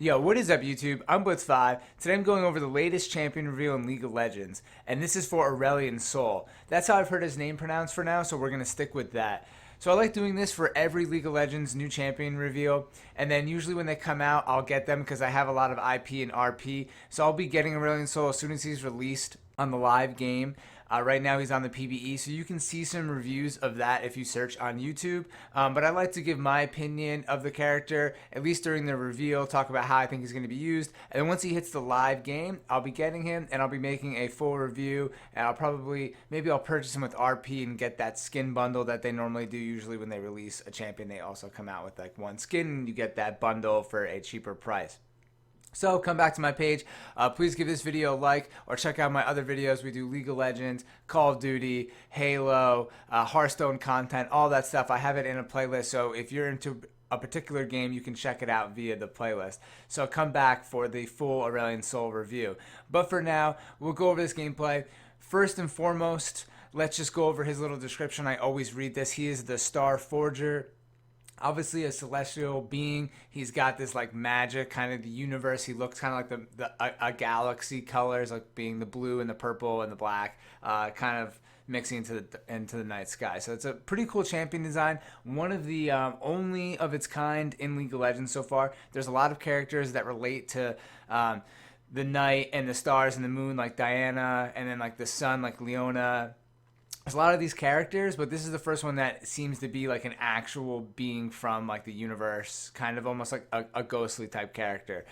Yo, what is up, YouTube? I'm Blitz5. Today I'm going over the latest champion reveal in League of Legends, and this is for Aurelion Sol. That's how I've heard his name pronounced for now, so we're going to stick with that. So I like doing this for every League of Legends new champion reveal, and then usually when they come out, I'll get them because I have a lot of IP and RP, so I'll be getting Aurelion Sol as soon as he's released on the live game. Right now he's on the PBE, so you can see some reviews of that if you search on YouTube. But I like to give my opinion of the character, at least during the reveal, talk about how I think he's going to be used. And then once he hits the live game, I'll be getting him and I'll be making a full review. And maybe I'll purchase him with RP and get that skin bundle that they normally do usually when they release a champion. They also come out with like one skin and you get that bundle for a cheaper price. So come back to my page. Please give this video a like or check out my other videos. We do League of Legends, Call of Duty, Halo, Hearthstone content, all that stuff. I have it in a playlist, so if you're into a particular game, you can check it out via the playlist. So come back for the full Aurelion Sol review. But for now, we'll go over this gameplay. First and foremost, let's just go over his little description. I always read this. He is the Star Forger. Obviously a celestial being. He's got this like magic, kind of the universe. He looks kind of like a galaxy colors, like being the blue and the purple and the black, kind of mixing into the night sky. So it's a pretty cool champion design. One of the only of its kind in League of Legends so far. There's a lot of characters that relate to the night and the stars and the moon, like Diana, and then like the sun, like Leona. There's a lot of these characters, but this is the first one that seems to be like an actual being from like the universe, kind of almost like a ghostly type character.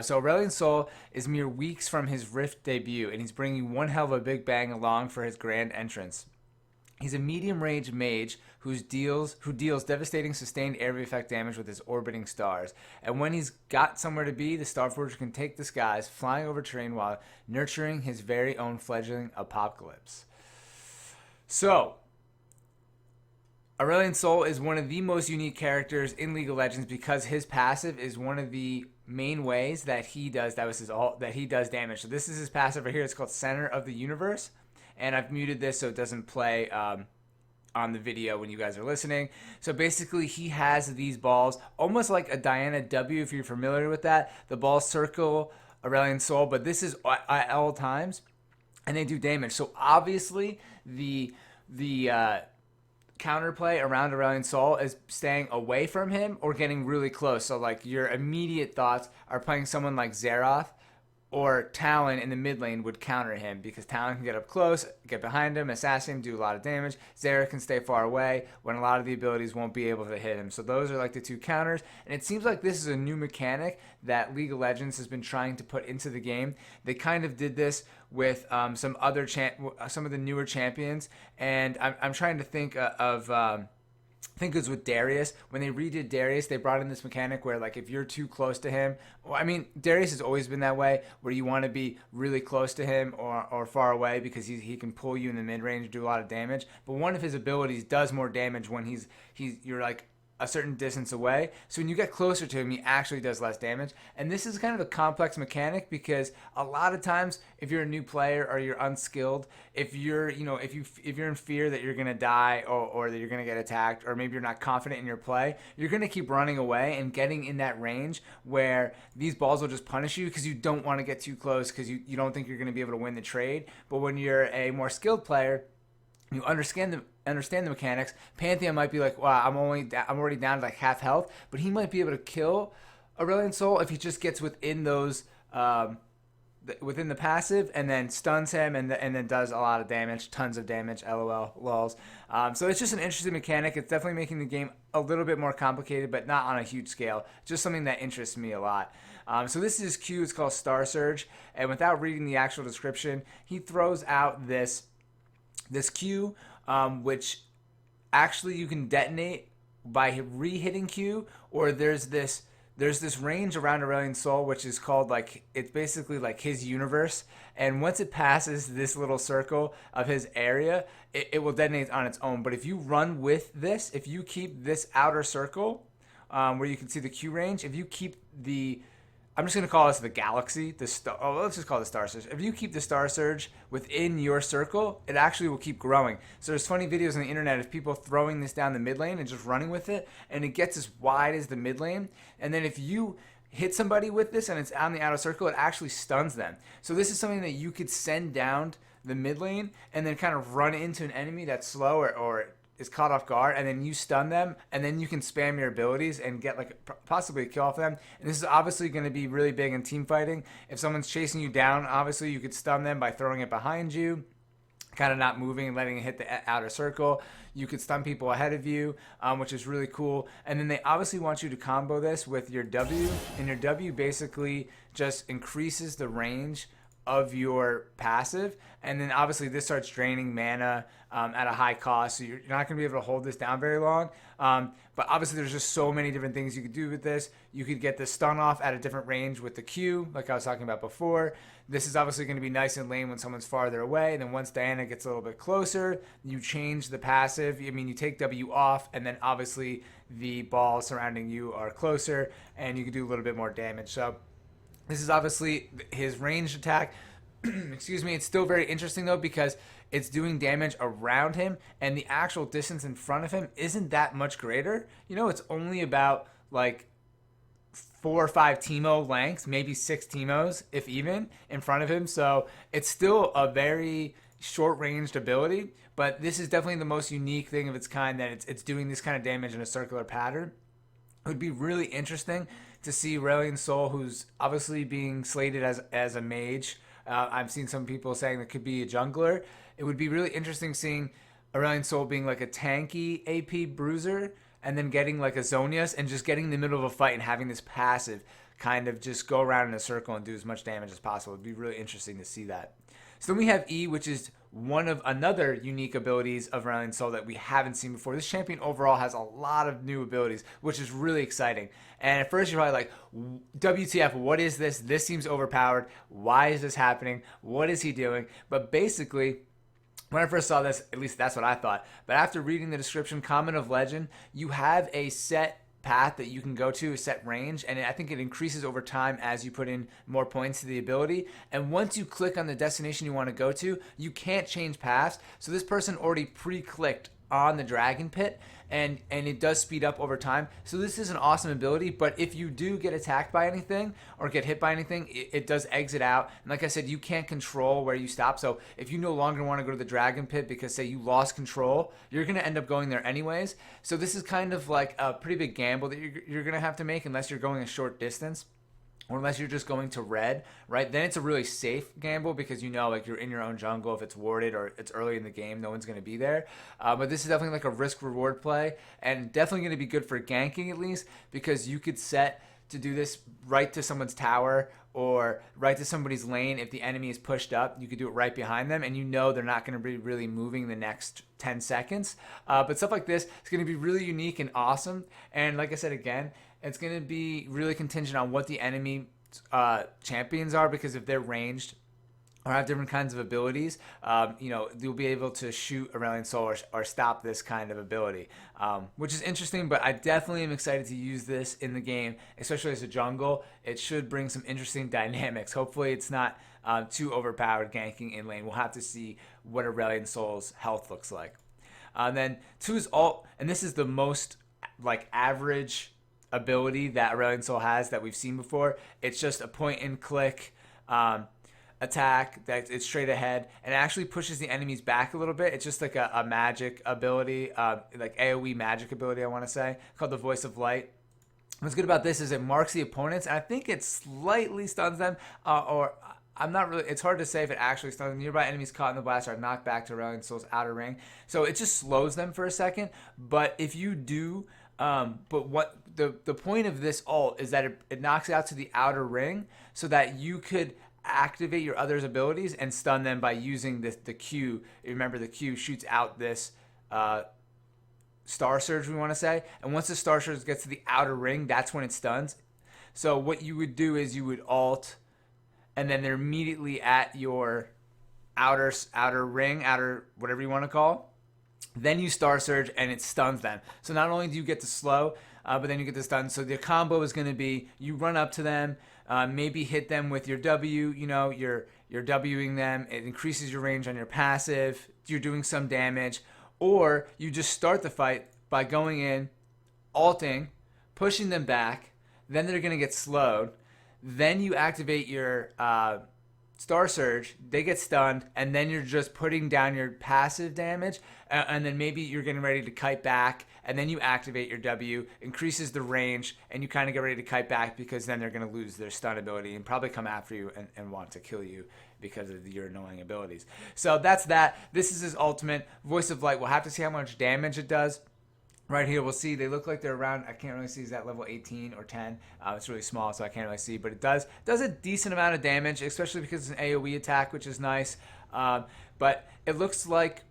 So Aurelion Sol is mere weeks from his Rift debut, and he's bringing one hell of a big bang along for his grand entrance. He's a medium-range mage who deals devastating sustained area effect damage with his orbiting stars. And when he's got somewhere to be, the Starforger can take the skies, flying over terrain while nurturing his very own fledgling apocalypse. So, Aurelion Sol is one of the most unique characters in League of Legends because his passive is one of the main ways that he does damage. So this is his passive right here. It's called Center of the Universe, and I've muted this so it doesn't play on the video when you guys are listening. So basically, he has these balls, almost like a Diana W. If you're familiar with that, the balls circle Aurelion Sol, but this is at all times, and they do damage. So obviously, the counterplay around Aurelion Sol is staying away from him or getting really close. So like your immediate thoughts are playing someone like Xerath or Talon in the mid lane would counter him because Talon can get up close, get behind him, assassinate him, do a lot of damage. Xerath can stay far away when a lot of the abilities won't be able to hit him. So those are like the two counters. And it seems like this is a new mechanic that League of Legends has been trying to put into the game. They kind of did this with some of the newer champions, and I'm trying to think of. I think it was with Darius. When they redid Darius, they brought in this mechanic where, like, if you're too close to him, well, I mean, Darius has always been that way, where you want to be really close to him or far away because he can pull you in the mid range, do a lot of damage. But one of his abilities does more damage when you're like a certain distance away. So when you get closer to him, he actually does less damage. And this is kind of a complex mechanic because a lot of times, if you're a new player or you're unskilled, if you're in fear that you're gonna die or that you're gonna get attacked, or maybe you're not confident in your play, you're gonna keep running away and getting in that range where these balls will just punish you because you don't want to get too close because you don't think you're gonna be able to win the trade. But when you're a more skilled player, you understand the mechanics. Pantheon might be like, wow, I'm already down to like half health, but he might be able to kill Aurelion Sol if he just gets within those within the passive and then stuns him and then does a lot of damage, tons of damage. LOL, lols. So it's just an interesting mechanic. It's definitely making the game a little bit more complicated, but not on a huge scale. Just something that interests me a lot. So this is his Q. It's called Star Surge, and without reading the actual description, he throws out this Q, which actually you can detonate by re-hitting Q, or there's this range around Aurelion Sol which is called, like, it's basically like his universe, and once it passes this little circle of his area, it will detonate on its own. But if you run with this, if you keep this outer circle where you can see the Q range, if you keep I'm just going to call this the galaxy, let's just call it the Star Surge. If you keep the Star Surge within your circle, it actually will keep growing. So there's funny videos on the internet of people throwing this down the mid lane and just running with it, and it gets as wide as the mid lane. And then if you hit somebody with this and it's on the outer circle, it actually stuns them. So this is something that you could send down the mid lane and then kind of run into an enemy that's slow or is caught off guard, and then you stun them, and then you can spam your abilities and get like possibly a kill off them. And this is obviously going to be really big in team fighting. If someone's chasing you down, obviously you could stun them by throwing it behind you, kind of not moving and letting it hit the outer circle. You could stun people ahead of you, which is really cool. And then they obviously want you to combo this with your W, and your W basically just increases the range of your passive, and then obviously this starts draining mana at a high cost, so you're not going to be able to hold this down very long. But obviously there's just so many different things you could do with this. You could get the stun off at a different range with the Q, like I was talking about before. This is obviously going to be nice in lane when someone's farther away, and then once Diana gets a little bit closer, you change the passive. I mean, you take W off, and then obviously the balls surrounding you are closer, and you can do a little bit more damage. So this is obviously his ranged attack. Excuse me. It's still very interesting, though, because it's doing damage around him, and the actual distance in front of him isn't that much greater. You know, it's only about, like, 4 or 5 Teemo lengths, maybe 6 Teemos, if even, in front of him. So it's still a very short-ranged ability, but this is definitely the most unique thing of its kind, that it's doing this kind of damage in a circular pattern. It would be really interesting to see Aurelion Sol, who's obviously being slated as a mage. I've seen some people saying that could be a jungler. It would be really interesting seeing Aurelion Sol being like a tanky AP bruiser, and then getting like a Zonius and just getting in the middle of a fight and having this passive kind of just go around in a circle and do as much damage as possible. It'd be really interesting to see that. So then we have E, which is one of another unique abilities of Aurelion Sol that we haven't seen before. This champion overall has a lot of new abilities, which is really exciting. And at first you're probably like, WTF, what is this? This seems overpowered. Why is this happening? What is he doing? But basically, when I first saw this, at least that's what I thought. But after reading the description, Common of Legend, you have a set path that you can go to, a set range, and I think it increases over time as you put in more points to the ability. And once you click on the destination you want to go to, you can't change paths. So this person already pre-clicked on the dragon pit, and it does speed up over time. So this is an awesome ability, but if you do get attacked by anything or get hit by anything, it does exit out. And like I said, you can't control where you stop. So if you no longer want to go to the dragon pit because, say, you lost control, you're going to end up going there anyways. So this is kind of like a pretty big gamble that you're going to have to make unless you're going a short distance. Or unless you're just going to red, right? Then it's a really safe gamble because you know, like, you're in your own jungle. If it's warded or it's early in the game, no one's going to be there. But this is definitely like a risk-reward play, and definitely going to be good for ganking at least, because you could set to do this right to someone's tower or right to somebody's lane. If the enemy is pushed up, you could do it right behind them, and you know they're not going to be really moving the next 10 seconds. But stuff like this is going to be really unique and awesome. And like I said again, it's going to be really contingent on what the enemy champions are, because if they're ranged or have different kinds of abilities, you'll be able to shoot Aurelion Sol or stop this kind of ability, which is interesting. But I definitely am excited to use this in the game, especially as a jungle. It should bring some interesting dynamics. Hopefully it's not too overpowered ganking in lane. We'll have to see what Aurelion Sol's health looks like. Then 2 is ult, and this is the most like average ability that Aurelion Sol has that we've seen before. It's just a point and click attack that it's straight ahead, and it actually pushes the enemies back a little bit. It's just like a magic ability, like AoE magic ability, I want to say, called the Voice of Light. What's good about this is it marks the opponents, and I think it slightly stuns them, or I'm not really, it's hard to say if it actually stuns them. Nearby enemies caught in the blast are knocked back to Aurelion Sol's outer ring. So it just slows them for a second. But if you do, but what the point of this ult is that it knocks it out to the outer ring so that you could activate your other's abilities and stun them by using the Q. Remember, the Q shoots out this Star Surge, we want to say. And once the Star Surge gets to the outer ring, that's when it stuns. So what you would do is you would ult, and then they're immediately at your outer ring, outer whatever you want to call. Then you Star Surge, and it stuns them. So not only do you get the slow, but then you get the stun. So the combo is going to be you run up to them, maybe hit them with your W. You know, you're Wing them. It increases your range on your passive. You're doing some damage. Or you just start the fight by going in, ulting, pushing them back, then they're going to get slowed. Then you activate your Star Surge, they get stunned, and then you're just putting down your passive damage, and then maybe you're getting ready to kite back, and then you activate your W, increases the range, and you kind of get ready to kite back because then they're going to lose their stun ability and probably come after you and want to kill you because of your annoying abilities. So that's that. This is his ultimate. Voice of Light, we'll have to see how much damage it does. Right here, we'll see they look like they're around, I can't really see, is that level 18 or 10? It's really small, so I can't really see, but it does a decent amount of damage, especially because it's an AoE attack, which is nice. But it looks like,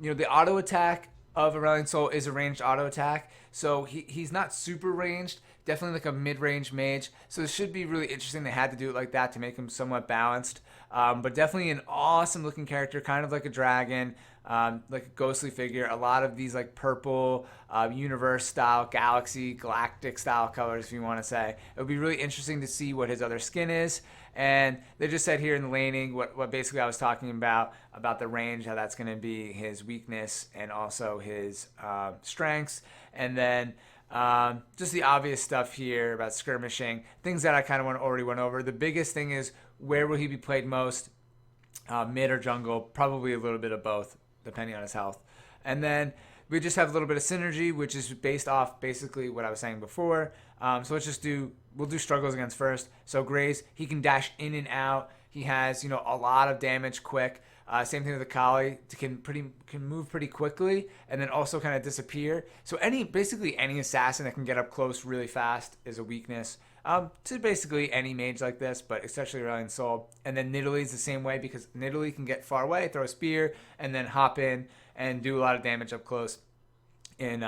the auto attack of Aurelion Soul is a ranged auto attack, so he's not super ranged, definitely like a mid-range mage, so it should be really interesting. They had to do it like that to make him somewhat balanced, but definitely an awesome looking character, kind of like a dragon, like a ghostly figure. A lot of these like purple, universe style, galaxy, galactic style colors, if you want to say. It would be really interesting to see what his other skin is. And they just said here in the laning what basically I was talking about the range, how that's going to be his weakness and also his strengths. And then just the obvious stuff here about skirmishing, things that I kind of already went over. The biggest thing is, where will he be played most? Mid or jungle? Probably a little bit of both, depending on his health. And then we just have a little bit of synergy, which is based off basically what I was saying before. So we'll do struggles against first. So Grace, he can dash in and out. He has, a lot of damage quick. Same thing with the Kali, can move pretty quickly and then also kind of disappear. So basically any assassin that can get up close really fast is a weakness. To basically any mage like this, but especially Aurelion Soul. And then Nidalee is the same way, because Nidalee can get far away, throw a spear, and then hop in and do a lot of damage up close in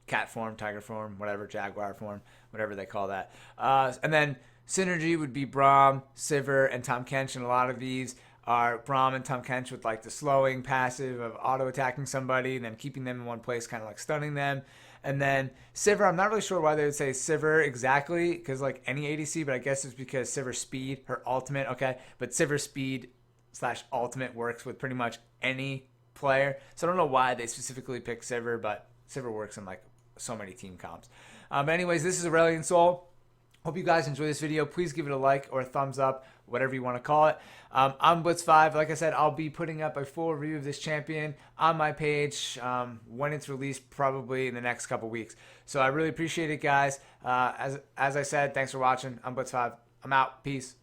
cat form, tiger form, whatever, jaguar form, whatever they call that. And then synergy would be Braum, Sivir, and Tahm Kench, and a lot of these are Braum and Tahm Kench with like the slowing passive of auto-attacking somebody and then keeping them in one place, kind of like stunning them. And then Sivir, I'm not really sure why they would say Sivir exactly, because like any ADC, but I guess it's because Sivir's speed, her ultimate, okay, but Sivir's speed / ultimate works with pretty much any player. So I don't know why they specifically picked Sivir, but Sivir works in like so many team comps. But anyways, this is Aurelion Soul. Hope you guys enjoy this video. Please give it a like or a thumbs up, whatever you want to call it. I'm Blitz5. Like I said, I'll be putting up a full review of this champion on my page when it's released, probably in the next couple weeks. So I really appreciate it, guys. As I said, thanks for watching. I'm Blitz5. I'm out. Peace.